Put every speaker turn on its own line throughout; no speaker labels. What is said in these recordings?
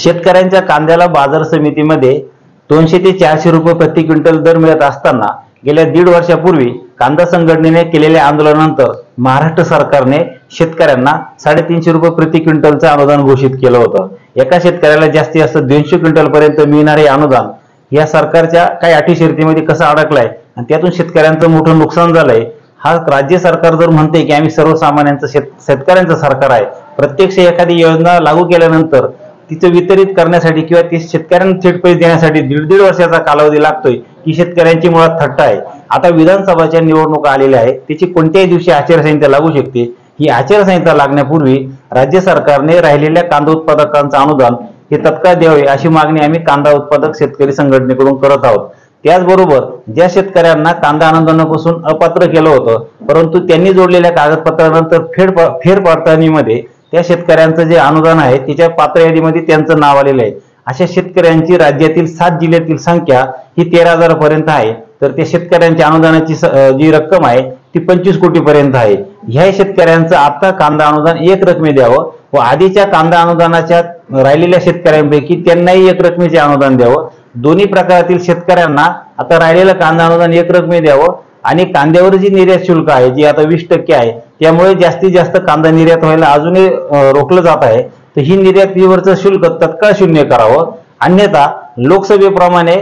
शेतकऱ्यांच्या कांद्याला बाजार समितीमध्ये 200 ते 400 रुपये प्रति क्विंटल दर मिळत असताना गेल्या 1.5 वर्षापूर्वी कांदा संघटनेने केलेल्या आंदोलनानंतर महाराष्ट्र सरकारने शेतकऱ्यांना 350 रुपये प्रति क्विंटलचं अनुदान घोषित केलं होतं। एका शेतकऱ्याला जास्तीत जास्त 200 क्विंटल पर्यंत मिळणारे अनुदान या सरकारच्या काही अटी शर्तीमध्ये कसं अडकलाय आणि त्यातून शेतकऱ्यांचं मोठं नुकसान झालंय। हा राज्य सरकार जर म्हणते की आम्ही सर्वसामान्यांचं शेतकऱ्यांचं सरकार आहे, प्रत्यक्ष एखादी योजना लागू केल्यानंतर तिचं वितरित करण्यासाठी किंवा ती शेतकऱ्यांना थेट पैसे देण्यासाठी 1.5 वर्षाचा कालावधी लागतोय की शेतकऱ्यांची मुळात थट्टा आहे। आता विधानसभाच्या निवडणुका आलेल्या आहेत, त्याची कोणत्याही दिवशी आचारसंहिता लागू शकते। ही आचारसंहिता लागण्यापूर्वी राज्य सरकारने राहिलेल्या कांदा उत्पादकांचं अनुदान हे तत्काळ द्यावे अशी मागणी आम्ही कांदा उत्पादक शेतकरी संघटनेकडून करत आहोत। त्याचबरोबर ज्या शेतकऱ्यांना कांदा अनुदानापासून अपात्र केलं होतं परंतु त्यांनी जोडलेल्या कागदपत्रानंतर फेरपडताळणीमध्ये त्या शेतकऱ्यांचं जे अनुदान आहे त्याच्या पात्र यादीमध्ये त्यांचं नाव आलेलं आहे, अशा शेतकऱ्यांची राज्यातील 7 जिल्ह्यातील संख्या ही 13,000 पर्यंत आहे। तर त्या शेतकऱ्यांच्या अनुदानाची जी रक्कम आहे ती 25 कोटी पर्यंत आहे। ह्या शेतकऱ्यांचं आता कांदा अनुदान एक रकमी द्यावं व आधीच्या कांदा अनुदानाच्या राहिलेल्या शेतकऱ्यांपैकी त्यांनाही एक रकमेचे अनुदान द्यावं। दोन्ही प्रकारातील शेतकऱ्यांना आता राहिलेलं कांदा अनुदान एक रकमी द्यावं आणि कांद्यावर जी निर्यात शुल्क आहे जी आता 20% आहे, त्यामुळे जास्तीत जास्त कांदा निर्यात व्हायला अजूनही रोखलं जात आहे। तर ही निर्यातीवरचं शुल्क तत्काळ शून्य करावं, अन्यथा लोकसभेप्रमाणे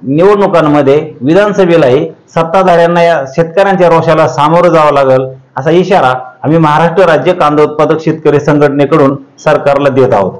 निवडणुकांमध्ये विधानसभेलाही सत्ताधाऱ्यांना या शेतकऱ्यांच्या रोषाला सामोरं जावं लागेल असा इशारा आम्ही महाराष्ट्र राज्य कांदा उत्पादक शेतकरी संघटनेकडून सरकारला देत आहोत।